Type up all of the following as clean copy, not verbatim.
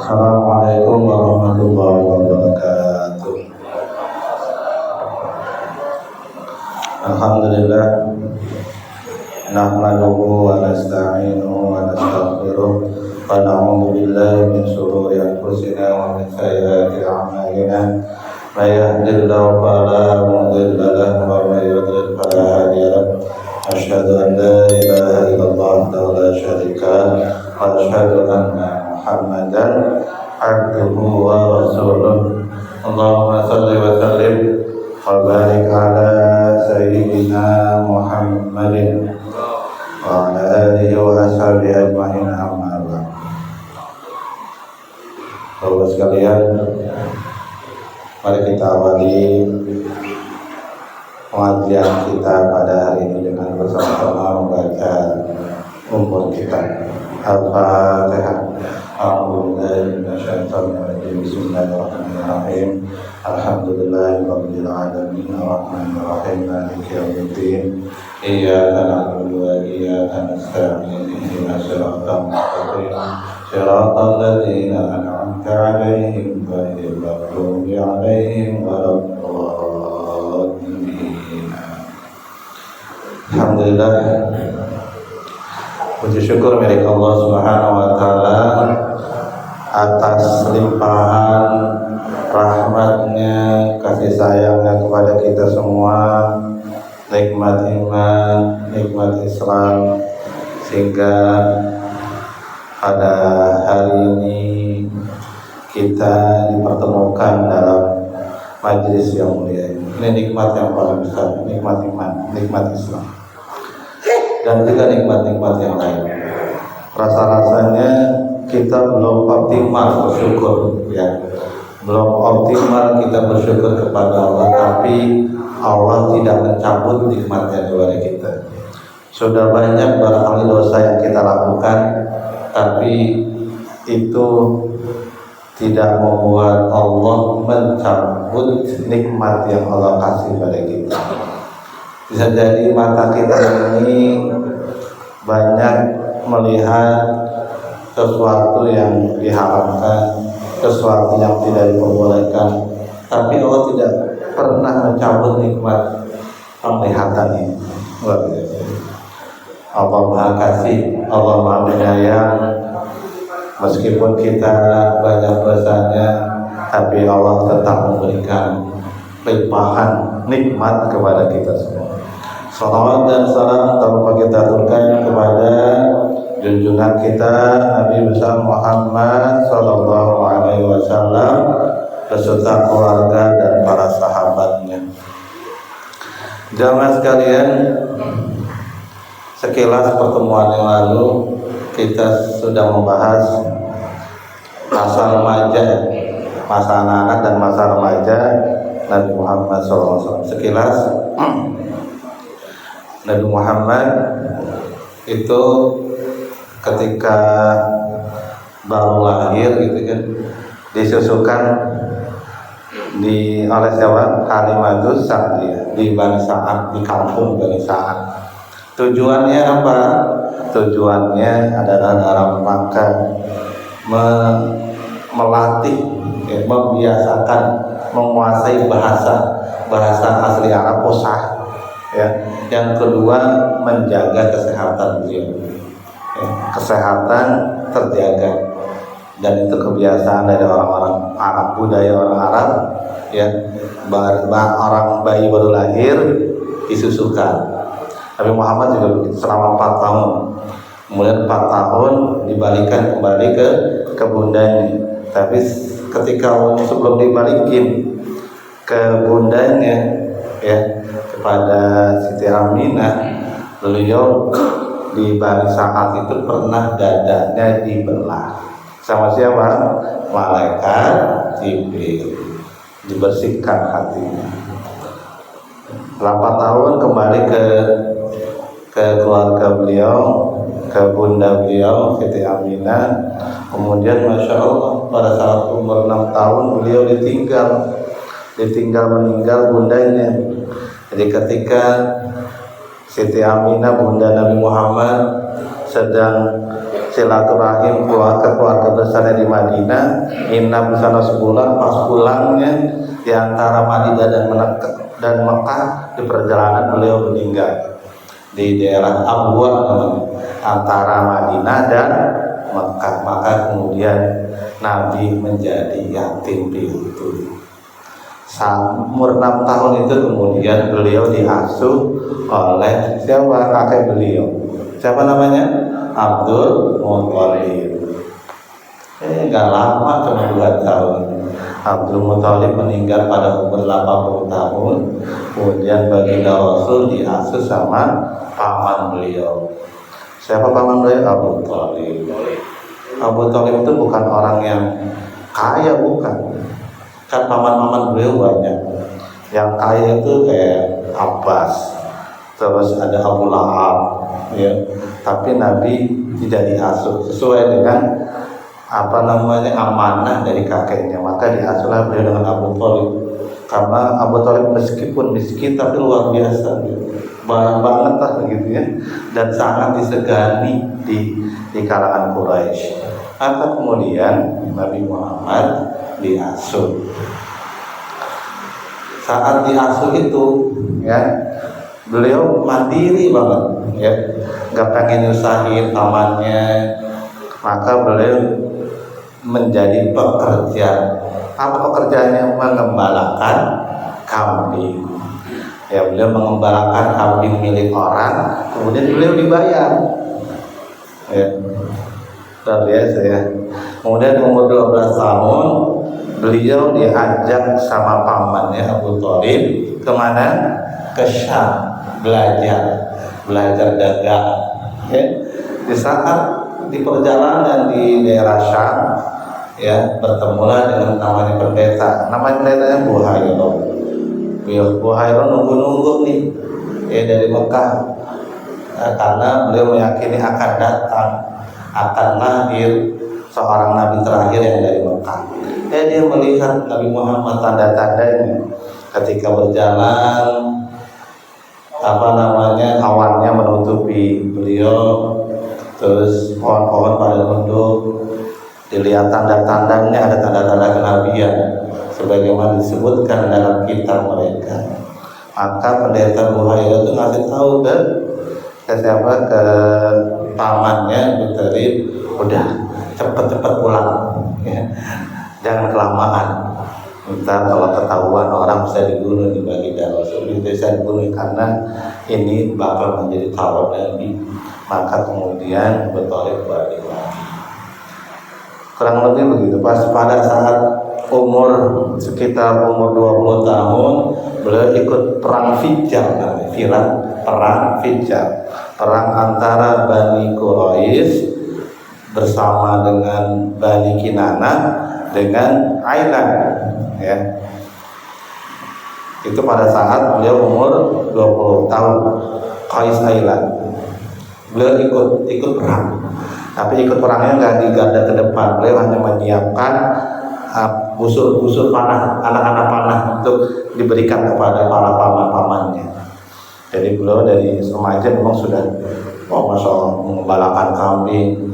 Assalamualaikum warahmatullahi wabarakatuh. Alhamdulillah, nahmaduhu wa nasta'inuhu wa nastaghfiruh wa na'udzu billahi min shururi anfusina wa min sayyiati a'malina. May yahdihillahu fala mudilla lahu wa may yudlil fala hadiya lahu. Asyhadu an la ilaha illallah wahdahu la syarika lahu wa asyhadu anna Muhammadan abduhu wa rasuluh. Allahumma salli wa sallim wa barik ala sayyidina Muhammadin wa ala alihi wa ashabihi ajma'in, amma ba'd. Bapak sekalian, mari kita awali pengajian kita pada hari ini dengan bersama-sama membaca umur kita. Al-Fatihah. A'udzubillahi minasyaitonir rajim. Bismillahirrahmanirrahim. Alhamdulillahirabbil alamin arrahmanir rahim maliki yaumiddin. Iyyaka na'budu wa iyyaka nasta'in. Ihdinas siratal mustaqim. Siratal ladzina an'amta 'alaihim ghairil maghdubi 'alaihim waladdallin. Alhamdulillah, puji syukur milik Allah Subhanahu wa taala atas limpahan rahmatnya, kasih sayangnya kepada kita semua, nikmat iman, nikmat Islam, sehingga pada hari ini kita dipertemukan dalam majelis yang mulia. Ini nikmat yang paling besar, nikmat iman, nikmat Islam, dan juga nikmat-nikmat yang lain. Rasa-rasanya kita belum optimal bersyukur, ya, belum optimal kita bersyukur kepada Allah, tapi Allah tidak mencabut nikmatnya kepada kita. Sudah banyak barangkali dosa yang kita lakukan, tapi itu tidak membuat Allah mencabut nikmat yang Allah kasih pada kita. Bisa jadi mata kita ini banyak melihat sesuatu yang diharamkan, sesuatu yang tidak diperbolehkan, tapi Allah tidak pernah mencabut nikmat penglihatan ini. Luar biasa. Allah Maha Kasih, Allah Maha Penyayang. Meskipun kita banyak dosanya, tapi Allah tetap memberikan limpahan nikmat kepada kita semua. Salawat dan salam tak lupa kita aturkan kepada junjungan kita Nabi besar Muhammad sallallahu alaihi wasallam beserta keluarga dan para sahabatnya. Jamaah sekalian, sekilas pertemuan yang lalu kita sudah membahas masa remaja, masa anak-anak dan masa remaja Nabi Muhammad SAW. Sekilas Nabi Muhammad itu ketika baru lahir gitu kan, disusukan oleh siapa? Halimatus Sa'diyah di Bani Sa'ad, di kampung Bani Sa'ad. Tujuannya apa? Tujuannya adalah dalam rangka melatih, ya, membiasakan, menguasai bahasa asli Arab fusah. Ya. Yang kedua, menjaga kesehatan beliau. Ya, kesehatan terjaga, dan itu kebiasaan dari orang-orang Arab, budaya orang Arab. Ya, orang bayi baru lahir disusukan. Nabi Muhammad juga begitu selama 4 tahun. Kemudian 4 tahun dibalikan kembali ke bundanya. Tapi ketika sebelum dibalikin ke bundanya, ya, kepada Siti Aminah, beliau di Bani Sa'ad itu pernah dadanya dibelah sama siapa? Malaikat Jibril. Dibersihkan hatinya. 8 tahun kembali ke keluarga beliau, ke bunda beliau Siti Aminah. Kemudian Masya Allah, pada saat umur 6 tahun beliau ditinggal meninggal bundanya. Jadi ketika Siti Aminah bunda Nabi Muhammad sedang silaturahim keluarga besarnya di Madinah, nginap di sana sebulan. Pas pulangnya di antara Madinah dan Mekah, di perjalanan beliau meninggal di daerah Abwa, antara Madinah dan Mekah. Maka kemudian Nabi menjadi yatim piatu. Umur 6 tahun itu kemudian beliau diasuh oleh siapa? Kakek beliau. Siapa namanya? Abdul Muthalib. Gak lama, cuma 2 tahun. Abdul Muthalib meninggal pada umur 80 tahun. Kemudian baginda Rasul diasuh sama paman beliau. Siapa paman beliau? Abu Thalib. Abu Thalib itu bukan orang yang kaya, bukan. Kan paman-paman beliau banyak. Yang kaya itu kayak Abbas, terus ada Abu Lahab, ya. Tapi Nabi tidak diasuh sesuai dengan amanah dari kakeknya. Maka diasuhlah beliau dengan Abu Thalib. Karena Abu Thalib meskipun miskin tapi luar biasa, banyak banget lah gitu ya, dan sangat disegani di kalangan Quraisy. Maka kemudian Nabi Muhammad diasuh. Saat diasuh itu, ya, beliau mandiri banget, ya, gak pengen nyusahin pamannya. Maka beliau menjadi pekerja. Apa pekerjaannya? Mengembalakan kambing. Ya, beliau mengembalakan kambing milik orang, kemudian beliau dibayar. Ya, luar biasa ya. Kemudian umur 12 tahun beliau diajak sama pamannya Abu Thalib kemana? Ke Syam, belajar dagang. Ya. Di saat di perjalanan di daerah Syam, ya, bertemulah dengan namanya pendeta. Namanya pendetanya Buhairah. Buhairah nunggu nih, ya, dari Mekah, karena beliau meyakini akan lahir seorang nabi terakhir yang dari Mekah. Dia melihat Nabi Muhammad tanda-tandanya ketika berjalan, awannya menutupi beliau, terus pohon-pohon pada mendung. Dilihat tanda-tandanya, ada tanda-tanda kenabian sebagaimana disebutkan dalam kitab mereka. Maka pendeta Buhairah itu ngasih tahu ke pamannya Abu Thalib, udah cepet-cepet pulang, ya. Jangan kelamaan. Ntar kalau ketahuan orang bisa dibunuh di baginda Rasul, bisa dibunuh karena ini bakal menjadi taruh Nabi. Maka kemudian Abu Thalib balik lagi. Kurang lebih begitu. Pas pada saat sekitar umur 20 tahun, beliau ikut perang Fijar, perang Fijar, perang antara Bani Quraisy bersama dengan Bani Kinanah dengan Ailan, ya. Itu pada saat beliau umur 20 tahun, Qais Ailan. Beliau ikut perang. Tapi ikut perangnya nggak di garda ke depan. Beliau hanya menyiapkan busur panah, anak-anak panah untuk diberikan kepada para paman-pamannya. Jadi beliau dari remaja memang sudah, masya Allah, mengembalakan kambing,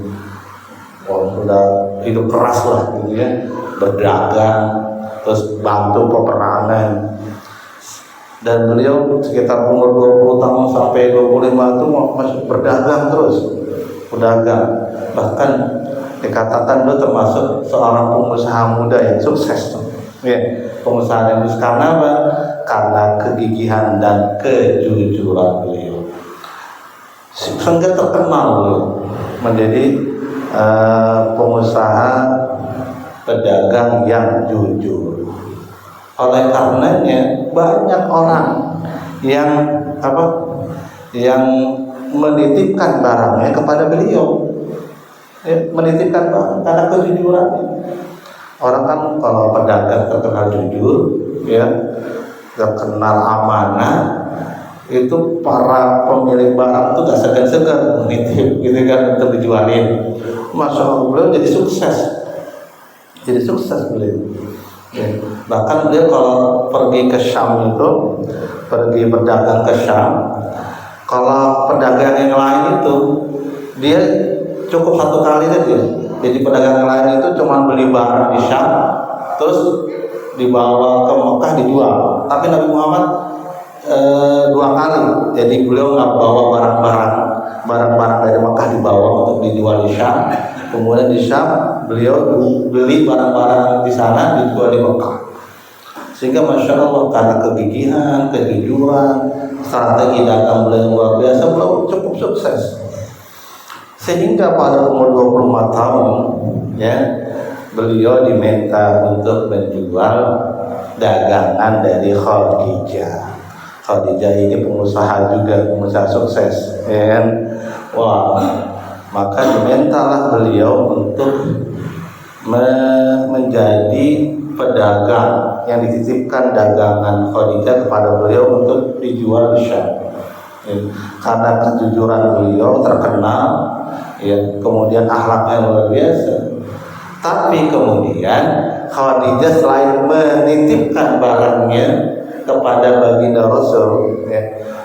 sudah hidup keras lah gitu ya, berdagang, terus bantu peperangan. Dan beliau sekitar umur 20 tahun sampai 25 itu masih berdagang terus, bahkan dikatakan beliau termasuk seorang pengusaha muda yang sukses, ya, pengusaha yang sukses. Karena apa? Karena kegigihan dan kejujuran beliau, sehingga terkenal beliau menjadi pengusaha pedagang yang jujur. Oleh karenanya banyak orang yang menitipkan barangnya kepada beliau, ya, menitipkan barang karena kejujurannya. Orang kan kalau pedagang terkenal jujur, ya, terkenal amanah, itu para pemilik barang itu gak segan-segan menitip gitu kan untuk dijualin. Masya Allah, beliau jadi sukses beliau. Ya. Bahkan beliau kalau pergi ke Syam itu, pergi berdagang ke Syam, kalau pedagang yang lain itu dia cukup satu kali saja. Jadi pedagang lain itu cuma beli barang di Syam, terus dibawa ke Mekah dijual. Tapi Nabi Muhammad dua kali. Jadi beliau nggak bawa barang-barang dari Mekah dibawa untuk dijual di Syam. Kemudian di Syam beliau beli barang-barang di sana dijual di Mekah. Sehingga Masya Allah karena kegigihan, kejujuran, strategi dagang beliau luar biasa, beliau cukup sukses. Sehingga pada umur 24 tahun ya, beliau diminta untuk menjual dagangan dari Khadijah. Khadijah ini pengusaha juga, pengusaha sukses ya kan? Wah, maka dimintalah beliau untuk menjadi pedagang yang dititipkan dagangan Khadijah kepada beliau untuk dijual di Syam. Ya, karena kejujuran beliau terkenal, ya, kemudian akhlaknya luar biasa. Tapi kemudian Khadijah selain menitipkan barangnya kepada baginda Rasul, ya,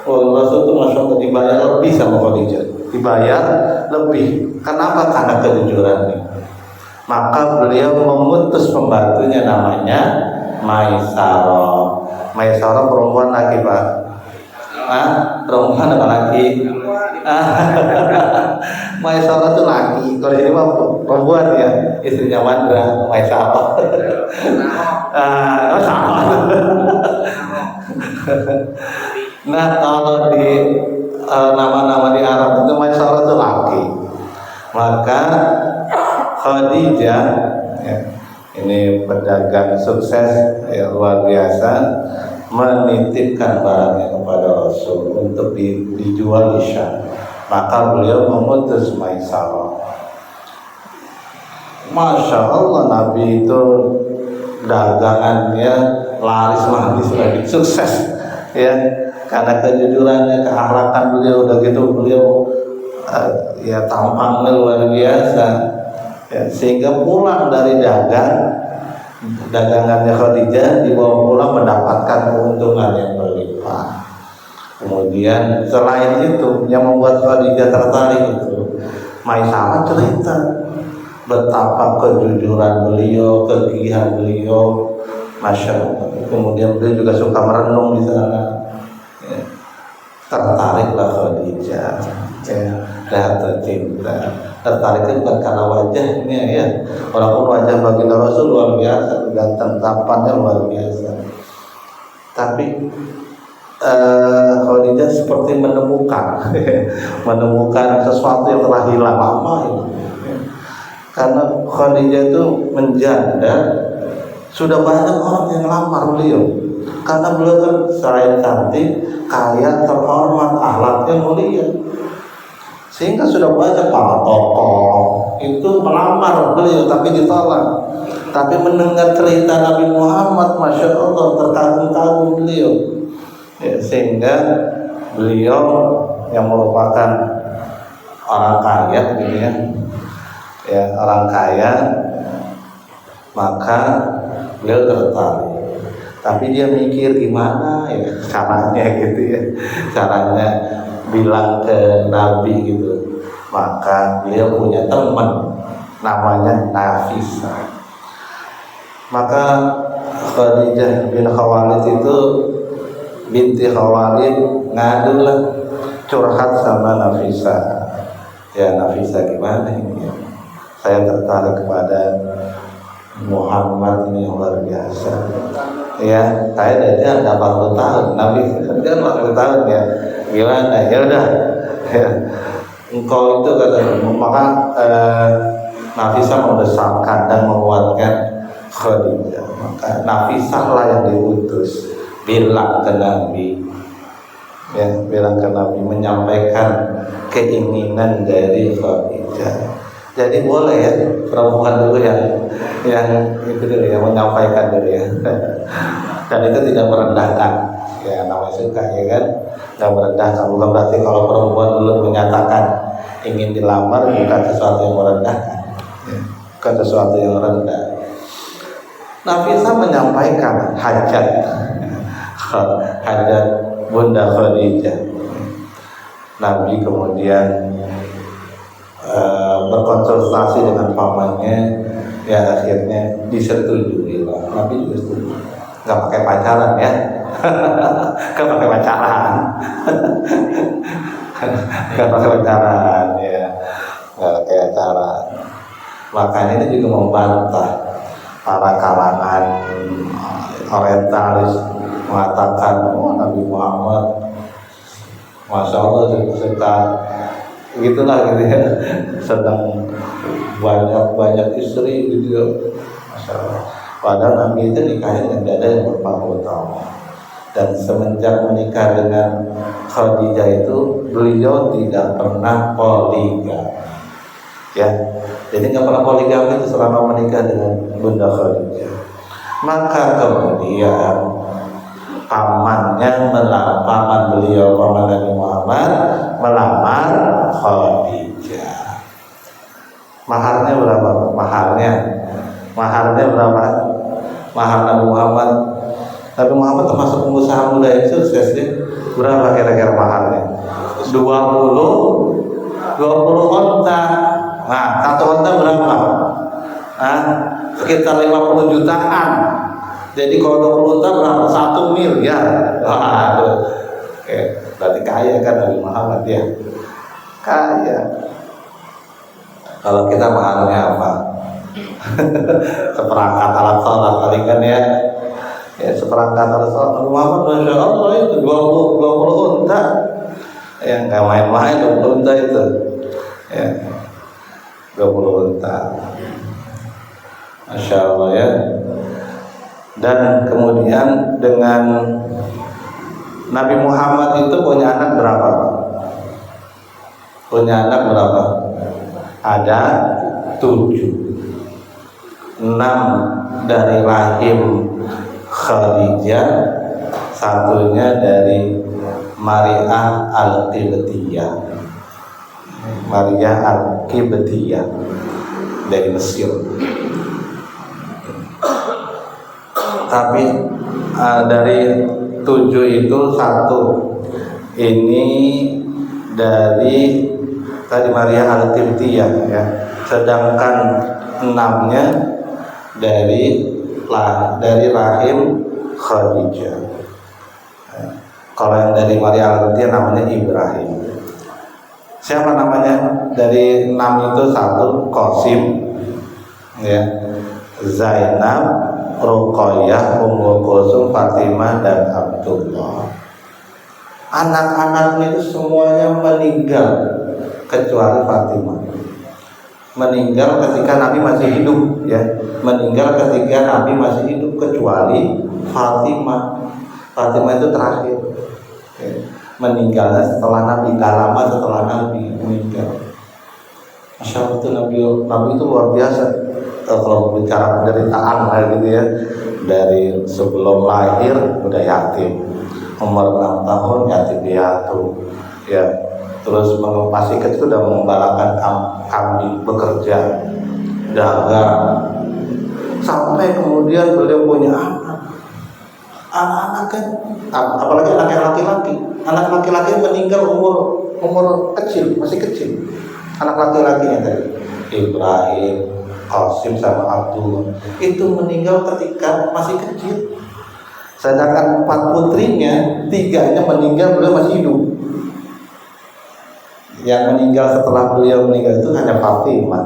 Rasul itu Masya Allah dibayar lebih sama Khadijah, dibayar lebih. Kenapa? Karena kejujurannya. Maka beliau memutus pembantunya namanya Maisarah. Maisarah perempuan laki Pak. Perempuan apa laki? Maisarah itu laki. Kalau ini mah perempuan ya, istrinya Mandra, Maisarah. Sama. Nah, kalau di nama-nama di Arab itu Maisarah itu laki. Maka Khadijah ya, ini pedagang sukses ya, luar biasa, menitipkan barangnya kepada Rasul untuk dijual di Syam. Maka beliau memutus Maisarah. Masya Allah, Nabi itu dagangannya laris lagi, sukses ya, karena kejujurannya, keakhlakan beliau. Udah gitu beliau ya tampangnya luar biasa ya, sehingga pulang dari dagangannya Khadijah, dibawa pulang mendapatkan keuntungan yang berlimpah. Kemudian selain itu yang membuat Khadijah tertarik itu Maisarah cerita betapa kejujuran beliau, kegigihan beliau, Masya Allah. Kemudian beliau juga suka merenung di sana ya. Tertariklah Khadijah ya, rasa cinta. Tertariknya bukan karena wajahnya ya, walaupun wajah baginda Rasul luar biasa, ganteng, tampannya luar biasa, tapi Khadijah seperti menemukan sesuatu yang telah hilang lama ini. Karena Khadijah itu menjanda, sudah banyak orang yang lamar beliau, karena beliau kan selain cantik, kaya, terhormat, akhlaknya mulia, sehingga sudah banyak para tokoh itu melamar beliau tapi ditolak. Tapi mendengar cerita Nabi Muhammad, Masya Allah, terkagum-kagum beliau ya, sehingga beliau yang merupakan orang kaya gitu ya, orang kaya, maka beliau tertarik. Tapi dia mikir gimana ya caranya gitu ya, caranya bilang ke Nabi gitu. Maka beliau punya teman namanya Nafisah. Maka Khadijah bin Khawalid itu, binti Khawalid, ngadulah, curhat sama Nafisah. Ya Nafisah, gimana ini ya, saya tertarik kepada Muhammad ini yang luar biasa ya, saya dari ada 40 tahun, Nabi kan 40 tahun ya, gimana ya udah ya, engkau itu kata. Maka Nafisah membesarkan dan menguatkan Khadijah. Maka Nafisah lah yang diutus bilang ke Nabi ya, bilang ke Nabi, menyampaikan keinginan dari Khadijah. Jadi boleh ya perempuan dulu yang itu dulu ya, menyampaikan dulu ya. Dan itu tidak merendahkan ya, namanya suka ya kan, tidak merendahkan. Bukan berarti kalau perempuan dulu menyatakan ingin dilamar bukan sesuatu yang merendahkan ya, bukan sesuatu yang rendah. Nafisah menyampaikan hajat Bunda Khadijah. Nabi kemudian berprestasi dengan pamannya, ya akhirnya disetujui lah. Nabi juga setuju, nggak pakai pacaran ya. Nggak pakai pacaran. Nggak pakai pacaran ya, nggak pakai pacaran. Makanya ini juga membantah para kalangan orientalis mengatakan, oh Nabi Muhammad Masya Allah suka gitulah gitu ya, sedang banyak istri gitu ya, Masya Allah. Padahal Nabi itu nikahnya tidak ada yang ber-40 tahun. Dan semenjak menikah dengan Khadijah itu beliau tidak pernah poligami. Ya, jadi nggak pernah poligami itu selama menikah dengan Bunda Khadijah. Maka kemudian paman beliau, paman Nabi Muhammad melamar Khadijah. Maharnya berapa? Maharnya berapa? Mahar Nabi Muhammad. Nabi Muhammad termasuk pengusaha muda yang sukses ya. Berapa kira-kira maharnya? 20 onta. Nah, satu onta berapa? Sekitar 50 jutaan. Jadi kalau 20 onta berapa? 1 miliar. Waduh. Oke, berarti kaya kan Nabi Muhammad ya? Kaya. Kalau kita maharnya apa? Seperangkat alat sholat tadi kan ya. Ya, seperangkat alat sholat Nabi Muhammad, Masya Allah itu 20 unta. Ya, nggak main-main 20 unta itu. Ya, 20 unta. Masya Allah ya. Dan kemudian dengan Nabi Muhammad itu punya anak berapa? Punya anak berapa? Ada 7. 6 dari rahim Khadijah, satunya dari Maria Al-Qibtiyah. Maria Al-Qibtiyah dari Mesir. Tapi dari 7 itu 1 ini dari tadi Maria Al-Qibtiyah ya. Sedangkan 6-nya dari rahim Khadijah. Kalau yang dari Maria Al-Qibtiyah namanya Ibrahim. Siapa namanya? Dari 6 itu 1 Qasim ya, Zainab, Ruqayyah, Ummu Kulsum, Fatimah dan Abdullah. Anak-anaknya itu semuanya meninggal kecuali Fatimah. Meninggal ketika Nabi masih hidup ya. Meninggal ketika Nabi masih hidup kecuali Fatimah. Fatimah itu terakhir ya. Meninggalnya setelah Nabi, gak lama setelah Nabi meninggal. Masya Allah itu Nabi itu luar biasa. Kalau bicara penderitaan lah gitu ya, dari sebelum lahir udah yatim, umur 6 tahun yatim piatu ya. Terus masih kecil sudah mengembalakan kambing, bekerja, dagang, sampai kemudian beliau punya anak kan, apalagi anak yang laki-laki. Anak laki-laki meninggal umur kecil, masih kecil. Anak laki-lakinya tadi Ibrahim, Qasim sama Abdullah itu meninggal ketika masih kecil. Sedangkan 4 putrinya, 3-nya meninggal beliau masih hidup. Yang meninggal setelah beliau meninggal itu hanya Fatimah.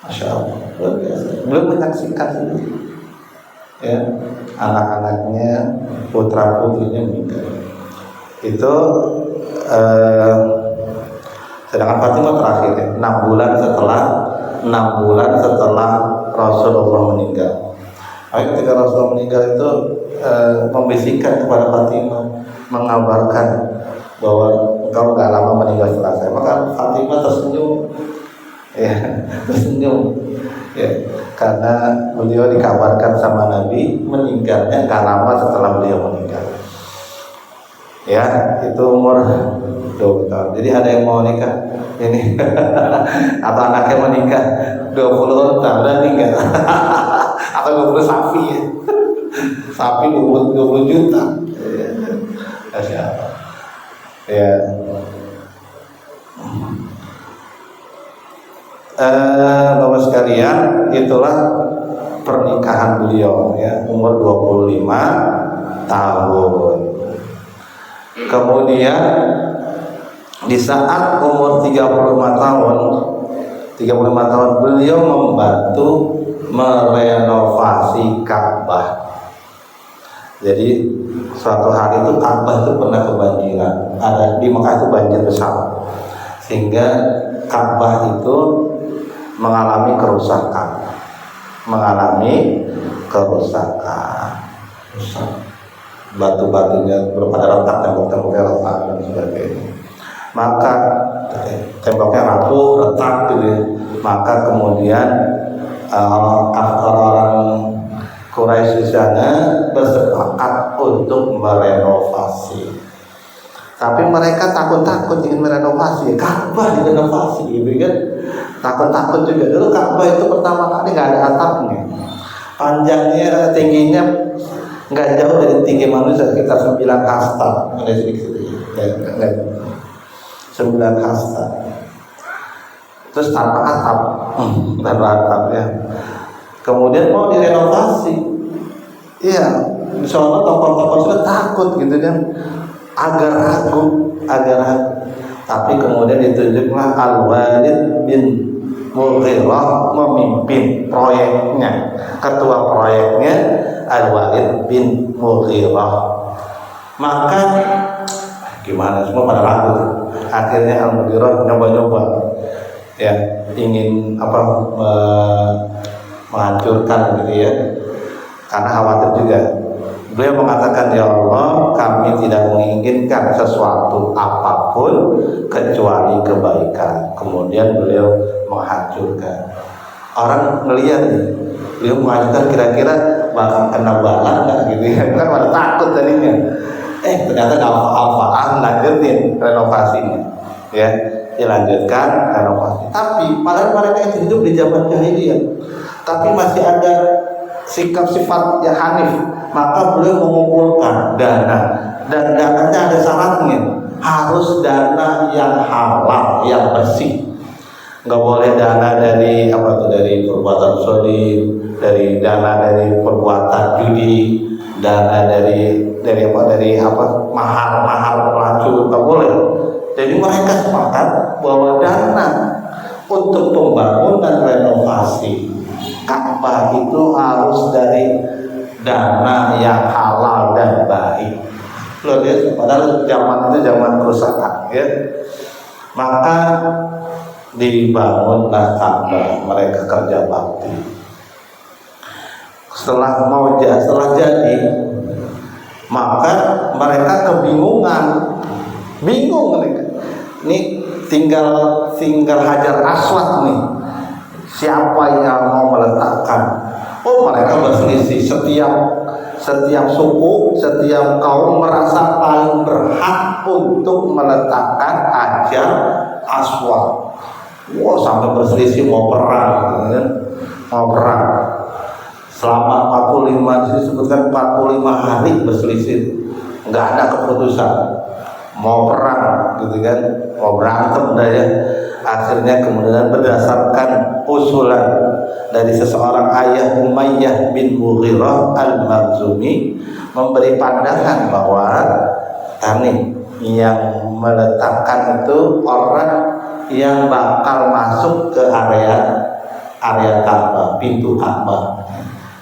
Masya Allah, luar biasa. Belum menyaksikan sendiri ya, anak-anaknya, putra-putrinya meninggal. Itu sedangkan Fatimah terakhir ya, 6 bulan setelah Rasulullah meninggal. Ketika Rasulullah meninggal itu membisikkan kepada Fatimah, mengabarkan bahwa engkau gak lama meninggal setelah saya. Maka Fatimah tersenyum ya, tersenyum ya, karena beliau dikabarkan sama Nabi meninggalnya gak lama setelah beliau meninggal ya. Itu umur 20 tahun. Jadi ada yang mau nikah ini atau anaknya menikah 20 tahun dan nikah atau 20 sapi ya. Sapi 20 juta ya. Ya. Bapak sekalian, itulah pernikahan beliau ya, umur 25 tahun. Kemudian di saat umur 35 tahun beliau membantu merenovasi Ka'bah. Jadi suatu hari itu Ka'bah itu pernah kebanjiran. Ada di Mekah itu banjir besar, sehingga Ka'bah itu mengalami kerusakan. Rusak. Batu-batunya pada retak, tembok-temboknya retak dan sebagainya. Maka temboknya rapuh, retak gitu ya. Maka kemudian orang-orang Quraisy di sana bersepakat untuk merenovasi. Tapi mereka takut ingin merenovasi, Ka'bah direnovasi gitu kan. Takut juga. Dulu Ka'bah itu pertama kali nggak ada atapnya. Panjangnya, tingginya nggak jauh dari tinggi manusia, sekitar 9 hasta. Ada sedikit ya, 9 hasta. Terus tanpa atap ya. Kemudian mau direnovasi. Iya, soalnya tokoh-tokoh sudah takut gitu kan. Agak ragu. Tapi kemudian ditunjuklah Al-Walid bin Mughirah memimpin proyeknya. Ketua proyeknya Al-Walid bin Mughirah. Maka gimana, semua pada ragu. Akhirnya Al-Mughirah nyoba-nyoba ya, ingin menghancurkan gitu ya, karena khawatir juga. Beliau mengatakan, ya Allah, kami tidak menginginkan sesuatu apapun kecuali kebaikan. Kemudian beliau menghancurkan. Orang melihat beliau menghancurkan, kira-kira bakal kena bala nggak gitu ya, kan pada takut tadinya. Ternyata nggak apa-apa, lanjutin renovasinya ya, dilanjutkan renovasi. Tapi padahal mereka itu hidup di zaman jahiliyah, tapi masih ada sikap-sifat yang hanif. Maka beliau mengumpulkan dana, dan dananya ada syaratnya, harus dana yang halal, yang bersih. Nggak boleh dana dari dari perbuatan sholih, dari dana dari perbuatan judi, dana dari mahar pelacur, nggak boleh. Jadi mereka sepakat bahwa dana untuk pembangunan renovasi Ka'bah itu harus dari dana yang halal dan baik. Luar biasa. Padahal zaman itu zaman kerusakan ya. Maka dibangunlah Ka'bah, mereka kerja bakti. Setelah jadi, maka mereka kebingungan. Bingung mereka. Ini tinggal Hajar Aswad nih. Siapa yang mau meletakkan? Mereka berselisih. Setiap suku, setiap kaum merasa paling berhak untuk meletakkan Hajar Aswad. Sampai berselisih, mau perang, Selama 45, disebutkan 45 hari berselisih, nggak ada keputusan. Mau perang, gitu kan? Mau berantem dah ya. Akhirnya kemudian berdasarkan usulan dari seseorang ayah Umayyah bin Mughirah Al-Makhzumi, memberi pandangan bahwa yang meletakkan itu orang yang bakal masuk ke area Ka'bah, pintu Ka'bah.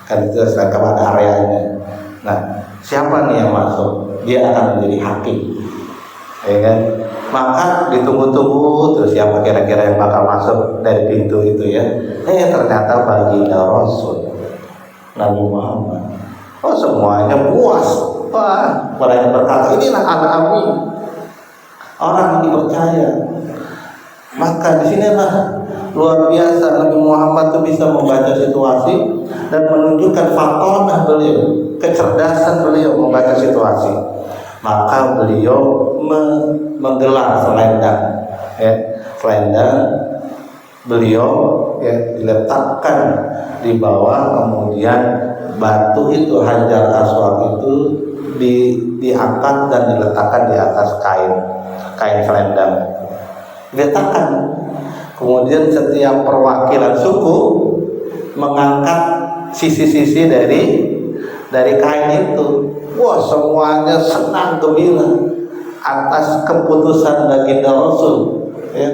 Kan itu sedangkan ada areanya. Nah, siapa nih yang masuk? Dia akan menjadi hakim, ya kan? Maka ditunggu-tunggu terus siapa kira-kira yang bakal masuk dari pintu itu ya. Ternyata baginda Rasul Nabi Muhammad. Semuanya puas. Mereka berkata, inilah al-amin, orang yang dipercaya. Maka disinilah luar biasa Nabi Muhammad itu bisa membaca situasi dan menunjukkan fatonah beliau, kecerdasan beliau membaca situasi. Maka beliau menggelar selendang ya, selendang beliau ya diletakkan di bawah, kemudian batu itu Hajar Aswad itu diangkat dan diletakkan di atas kain selendang, diletakkan. Kemudian setiap perwakilan suku mengangkat sisi-sisi dari kain itu. Wah, semuanya senang gembira atas keputusan baginda Rasul, ya,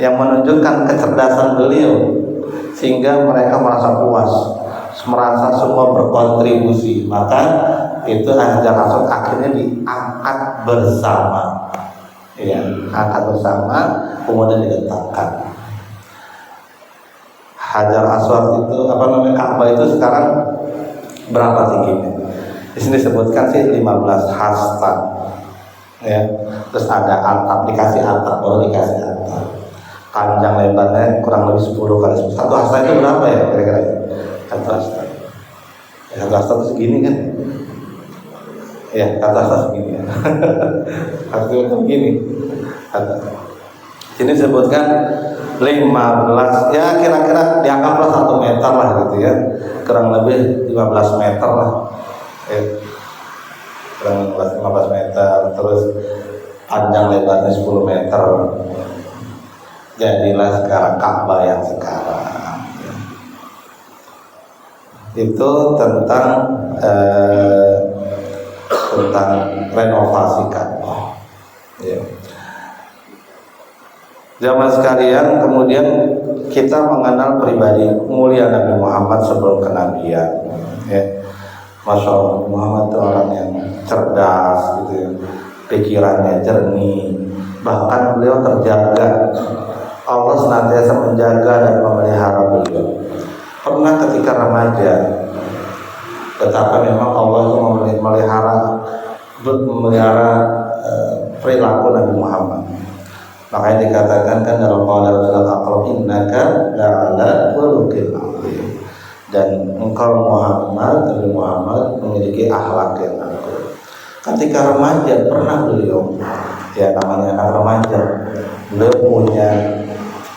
yang menunjukkan kecerdasan beliau, sehingga mereka merasa puas, merasa semua berkontribusi. Maka itu Hajar Aswad akhirnya diangkat bersama, ya, angkat bersama, kemudian diletakkan. Hajar Aswad itu Ka'bah itu sekarang berapa tingginya? Di sini disebutkan sih 15 hasta, ya. Terus ada atap, dikasih atap, baru dikasih atap. Panjang lebarnya kurang lebih 10 kali 10. Satu hasta itu berapa ya kira-kira? Satu hasta. Ya, satu hasta itu segini kan? Ya, satu hasta segini ya. Satu itu begini. Sini disebutkan 15, ya kira-kira dianggaplah 1 meter lah gitu ya, kurang lebih 15 meter lah, ya. Kurang 15 meter, terus panjang lebarnya 10 meter. Jadilah sekarang Ka'bah yang sekarang, ya. Itu tentang renovasi Ka'bah, ya. Zaman sekalian, kemudian kita mengenal pribadi mulia Nabi Muhammad sebelum kenabian, ya. Masya Allah, Muhammad itu orang yang cerdas gitu ya, pikirannya jernih, bahkan beliau terjaga. Allah senantiasa menjaga dan memelihara beliau. Pernah ketika remaja, betapa memang Allah itu memelihara perilaku Nabi Muhammad. Makanya dikatakan kan dalam qaul Rasulullah, innaka la'ala khuluqin 'azim, dan engkau Nabi Muhammad memiliki akhlak yang agung. Ketika remaja pernah beliau, ya namanya anak remaja, beliau punya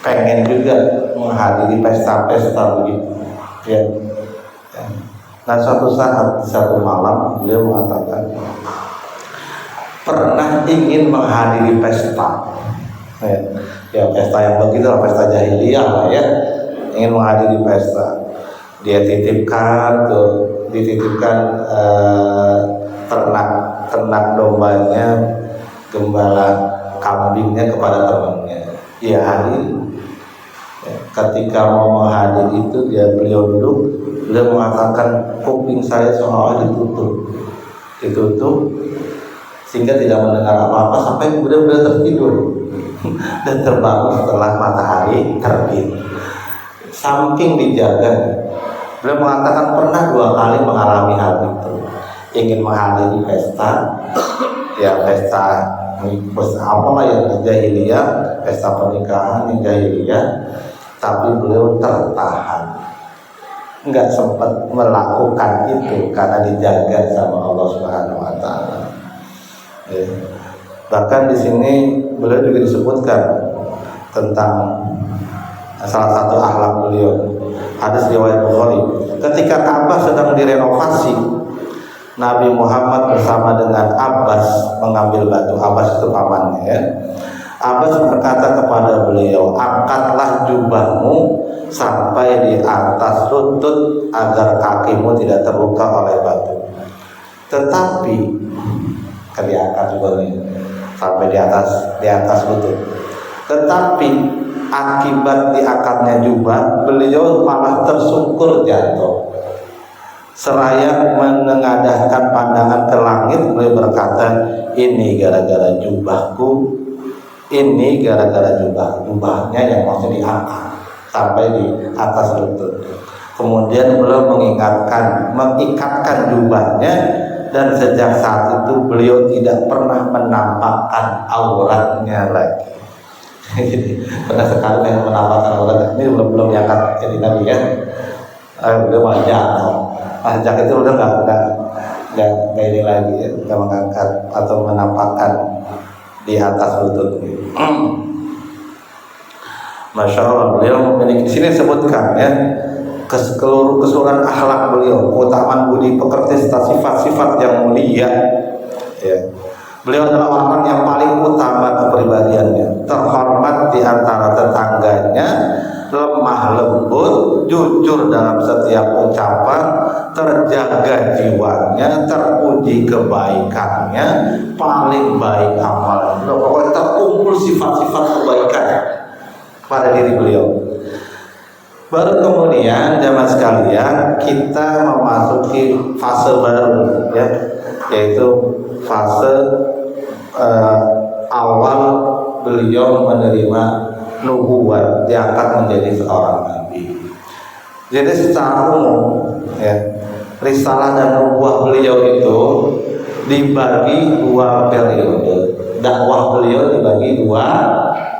pengen juga menghadiri pesta-pesta begitu, ya. Nah, suatu saat, satu malam beliau mengatakan pernah ingin menghadiri pesta. Ya pesta yang begitu lah, pesta jahiliyah lah ya, ingin menghadiri pesta. Dia dititipkan ternak dombanya, gembala kambingnya kepada temannya. Dia hadir. Ya, ketika mau menghadiri itu beliau duduk, beliau mengatakan kuping saya seolah ditutup sehingga tidak mendengar apa-apa sampai kemudian beliau tertidur dan terbangun setelah matahari terbit. Saking dijaga, beliau mengatakan pernah 2 kali mengalami hal itu, ingin menghadiri pesta, ya pesta apalah yang jahiliyah, pesta pernikahan yang jahiliyah, tapi beliau tertahan, nggak sempat melakukan itu karena dijaga sama Allah Subhanahu Wa Taala. Ya. Bahkan di sini beliau juga disebutkan tentang salah satu akhlak beliau. Hadis riwayat Bukhari, ketika Ka'bah sedang direnovasi, Nabi Muhammad bersama dengan Abbas mengambil batu. Abbas itu pamannya, ya. Abbas berkata kepada beliau, angkatlah jubahmu sampai di atas lutut agar kakimu tidak terluka oleh batu. Tetapi diangkat juga nih sampai di atas lutut. Tetapi akibat diangkatnya jubah, beliau malah tersungkur jatuh. Seraya menengadahkan pandangan ke langit, beliau berkata, ini gara-gara jubahku, ini gara-gara jubahnya yang maksudnya diangkat sampai di atas lutut. Kemudian beliau mengikatkan jubahnya, dan sejak saat itu beliau tidak pernah menampakkan auratnya lagi. Jadi pernah sekali yang menampakkan aurat. Ini belum diangkat jadi nabi ya. Beliau sejak itu udah nggak ini lagi ya, nggak mengangkat atau menampakkan di atas lutut. Masya Allah, beliau memiliki, sini sebutkan ya keseluruhan akhlak beliau, keutamaan budi pekerti serta sifat-sifat yang mulia, ya. Beliau adalah orang yang paling utama kepribadiannya, terhormat di antara tetangganya jujur dalam setiap ucapan, terjaga jiwanya, teruji kebaikannya, paling baik amalnya. Pokoknya terkumpul sifat-sifat kebaikan pada diri beliau. Baru kemudian jamaah sekalian kita memasuki fase baru, ya, yaitu fase awal beliau menerima nubuat, diangkat menjadi seorang nabi. Jadi secara umum, ya, risalah dan nubuah beliau itu dibagi dua periode. Dakwah beliau dibagi dua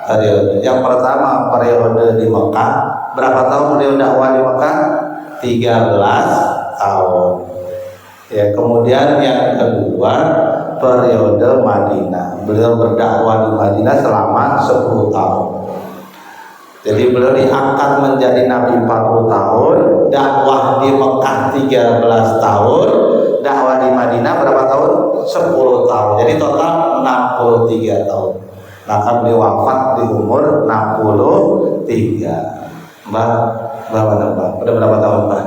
periode. Yang pertama periode di Mekah. Berapa tahun beliau dakwah di Mekah? 13 tahun. Ya, kemudian yang kedua periode Madinah. Beliau berdakwah di Madinah selama 10 tahun. Jadi beliau diangkat menjadi nabi 40 tahun, dakwah di Mekah 13 tahun, dakwah di Madinah berapa tahun? 10 tahun. Jadi total 63 tahun. Maka beliau wafat di umur 63. Mbak mana Mbak? Udah berapa tahun Mbak?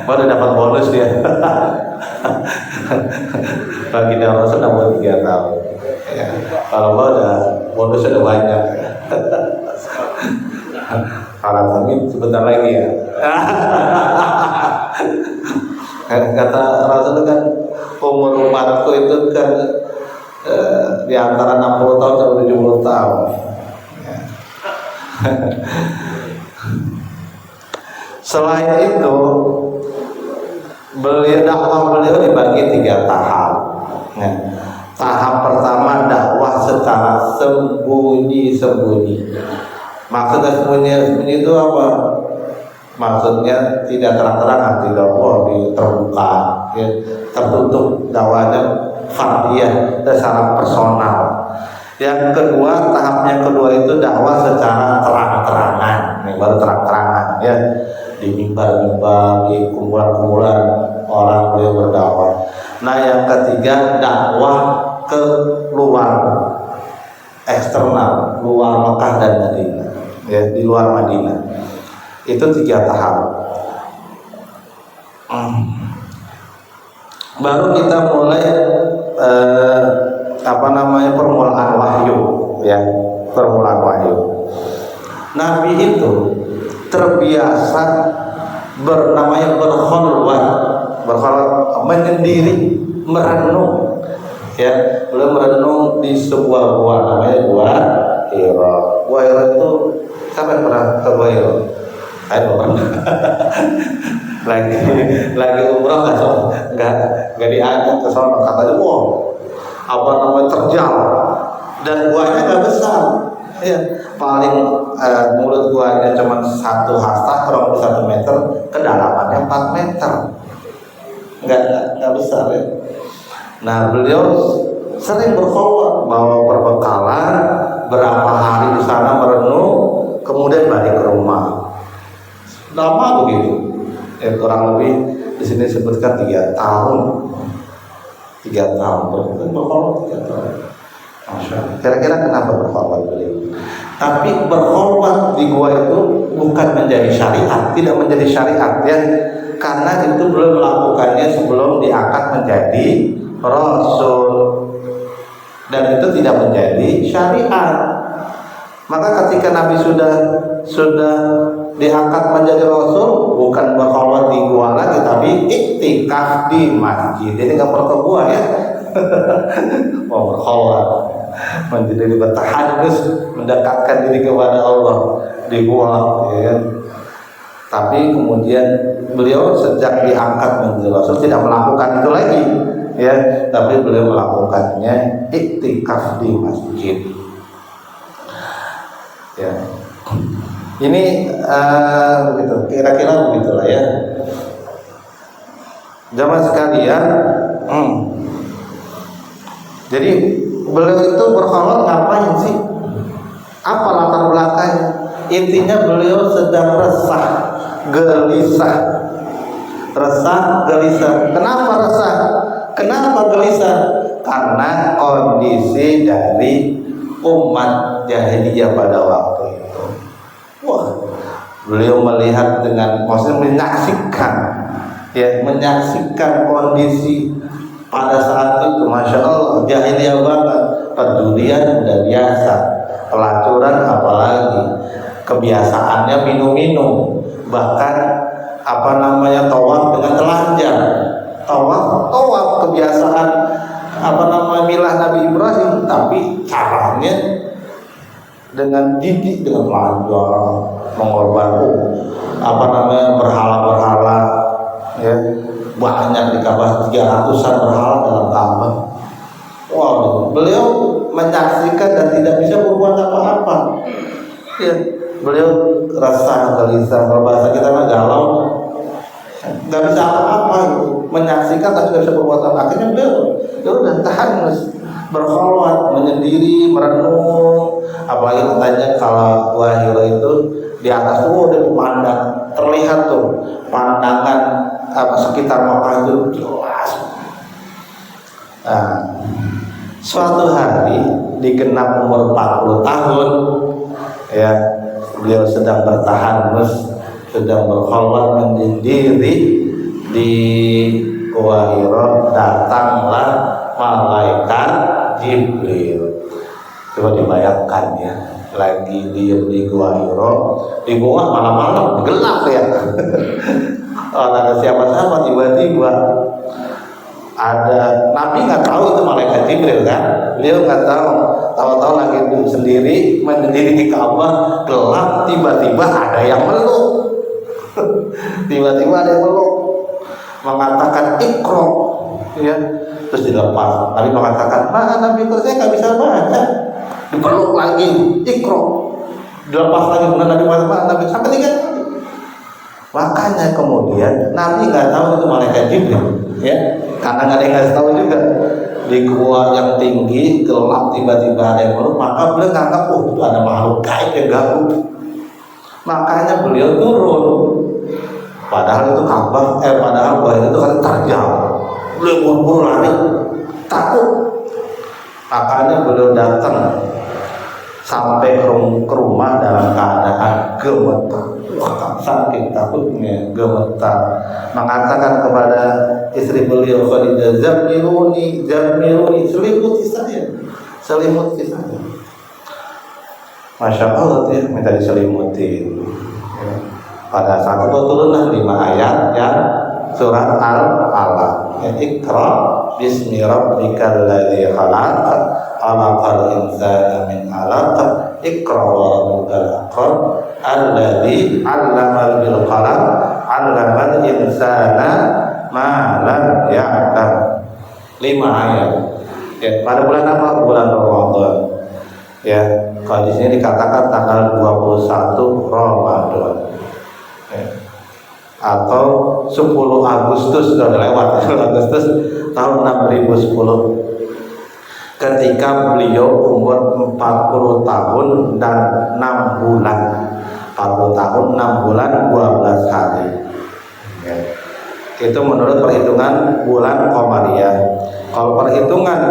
Udah dapat bonus dia. Bagi Rasul 63 tahun. Ya. Kalau Mbak udah bonus udah banyak. Para kami sebentar lagi ya. Kata Rasul kan umur umatku itu kan di antara 60 tahun sampai 70 tahun. Ya. Selain itu, dakwah beliau dibagi 3 tahap. Nah, tahap pertama dakwah secara sembunyi-sembunyi. Maksudnya sembunyi-sembunyi itu apa? Maksudnya tidak terang-terangan, tidak terbuka, ya, tertutup dakwahnya fardiyah secara personal. Yang kedua, tahap yang kedua itu dakwah secara terang-terangan. Ini baru terang-terangan, ya, di mimbar-mimbar, di kumpulan-kumpulan orang beliau berdakwah. Nah, yang ketiga dakwah ke luar, eksternal, luar Mekah dan Madinah, ya, di luar Madinah. Itu 3 tahap. Baru kita mulai permulaan wahyu, ya, permulaan wahyu. Nabi itu terbiasa berkholwat, menyendiri, merenung, ya. Beliau merenung di sebuah gua namanya Gua Hira. Gua Hira itu siapa yang pernah ke Gua Hira? Ayo pernah. lagi umrah nggak diajak ke sana, katanya terjal dan guanya nggak besar, ya, paling mulut guanya cuma 1 hasta, kurang lebih 1 meter, kedalamannya 4 meter, nggak besar, ya. Nah, beliau sering berkhulwat, bawa perbekalan, berapa hari di sana merenung, kemudian balik ke rumah. Lama begitu, ya, kurang lebih di sini disebutkan 3 tahun. 3 tahun berkhulwat 3 tahun. Masya Allah. Kira-kira kenapa berkhulwat beliau? Tapi berkhulwat di gua itu bukan menjadi syariat, tidak menjadi syariat, ya, karena itu belum melakukannya sebelum diangkat menjadi Rasul, dan itu tidak menjadi syariat. Maka ketika Nabi sudah diangkat menjadi Rasul, bukan berkhulwat di gua lagi, tapi iktikaf di masjid. Jadi nggak perlu ke gua, ya. Mau berkhulwat, menjadi bertahaddus, mendekatkan diri kepada Allah di gua, ya. Tapi kemudian beliau sejak diangkat menjadi Rasul tidak melakukan itu lagi, ya, tapi beliau melakukannya iktikaf di masjid, ya. Ini begitu, kira-kira begitulah, ya. Jamaah sekalian, jadi beliau itu berkhulwat ngapain sih? Apa latar belakangnya? Intinya beliau sedang resah, gelisah. Kenapa resah? Kenapa gelisah? Karena kondisi dari umat jahiliyah pada waktu itu. Wah, Beliau melihat dengan, maksudnya menyaksikan kondisi pada saat itu. Masya Allah, jahiliyah banget, pedulian udah biasa, pelacuran apalagi, kebiasaannya minum-minum, bahkan tawaf dengan telanjang, tawaf kebiasaan milah Nabi Ibrahim, tapi caranya dengan jijik, dengan telanjang, mengorbankan berhala-berhala, ya, banyak di Ka'bah, 300-an berhala dalam Ka'bah. Wow, beliau menyaksikan dan tidak bisa berbuat apa-apa. Ya, beliau rasa gelisah, kalau bahasa kita mah galau, nggak bisa apa-apa, menyaksikan tapi nggak bisa berbuat apa. Akhirnya beliau udah tahan, berkholwat, menyendiri, merenung. Apalagi katanya kalau Gua Hira itu di atas tuh udah pemandang, terlihat tuh pandangan sekitar Makkah itu jelas. Nah, suatu hari digenap umur 40 tahun, ya, beliau sedang bertahanus, sedang berkholwat menyendiri di Gua Hira, datanglah malaikat Jibril. Coba dibayangkan ya, lagi di Gua Hira, di gua malam-malam gelap ya. Ada siapa-siapa, tiba-tiba ada, Nabi nggak tahu itu malaikat Jibril kan, beliau nggak tahu lagi sendiri menyendiri di Ka'bah, gelap, tiba-tiba ada yang meluk. Tiba-tiba ada yang meluk, mengatakan Iqra, ya, terus dilepas. Nabi mengatakan, Nabi kok saya nggak bisa baca, dipeluk lagi, Iqra, dilepas lagi. Kemudian Nabi mengatakan, Nabi sampai 3 kali. Makanya kemudian Nabi nggak tahu itu malaikat Jibril, ya, karena nggak ada yang ngasih tahu juga. Di gua yang tinggi, gelap, tiba-tiba ada yang meluk, maka beliau nganggap, itu ada makhluk gaib yang ganggu. Makanya beliau turun. Padahal itu padahal Gua itu kan terjal. Beliau buru-buru lari, takut. Makanya beliau datang sampai ke rumah dalam keadaan gemetar. Saking takutnya gemetar, mengatakan kepada istri beliau Khadijah, Jamiluni, selimuti saya. Masya Allah, dia minta diselimuti. Pada saat itu turunlah 5 ayat yang surat Al-Alaq, Iqra bismi rabbikal ladzi khalaq, khalaqal insana min 'alaq, Iqra wa rabbukal akram, alladzi 'allama bil qalam, 'allamal insana ma lam ya'lam. 5 ayat. Ya, pada bulan apa? Bulan Ramadan. Ya, kalau di sini dikatakan tanggal 21 Ramadan. Ya. Atau 10 Agustus, sudah lewat 10 Agustus tahun 6010, ketika beliau umur 40 tahun dan 6 bulan 40 tahun 6 bulan 12 hari, ya. Itu menurut perhitungan bulan Qamariyah. Kalau perhitungan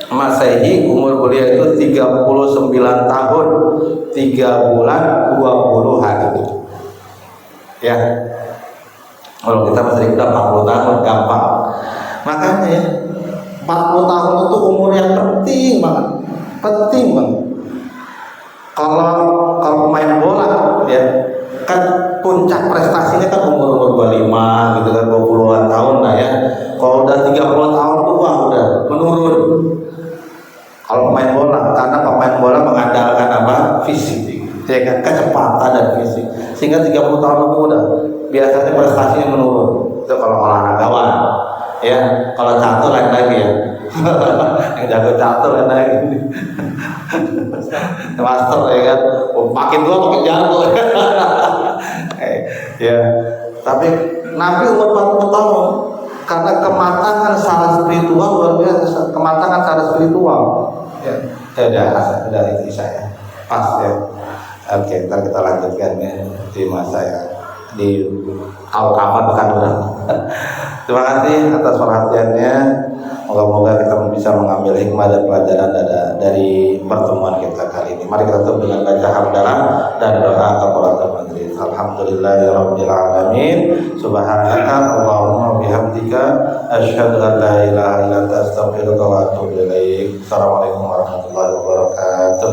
Masehi, umur beliau itu 39 tahun 3 bulan 20 hari, ya. Kalau kita masih udah 40 tahun gampang. Makanya ya, 40 tahun itu umur yang penting banget. Kalau pemain bola, ya, kan puncak prestasinya kan umur 25 gitu kan, 20-an tahun lah ya. Kalau udah 30 tahun tuh udah menurun. Kalau pemain bola, karena pemain bola mengandalkan apa? Fisik, ya kan, kecepatan dan fisik. Sehingga 30 tahun itu udah biasanya prestasinya menurun. Itu kalau olahragawan, ya. Kalau catur lain lagi ya. Yang jago catur lain lagi. Master, ya kan. Makin tua makin jago. Ya. Tapi Nabi umur 40 tahun karena kematangan secara spiritual luar biasa, kematangan secara spiritual. Ya. Dari itu saya. Pas ya. Oke, ntar kita lanjutkan ya di masa ya, di kapan bukan udah. Terima kasih atas perhatiannya. Moga-moga kita bisa mengambil hikmah dan pelajaran dari pertemuan kita kali ini. Mari kita tutup dengan baca hamdalah dan doa kafaratul majlis. Alhamdulillahirabbil alamin. Subhanaka Allahumma bihamdika asyhadu an la ilaha illa anta astaghfiruka wa atubu ilaik. Assalamualaikum warahmatullahi wabarakatuh.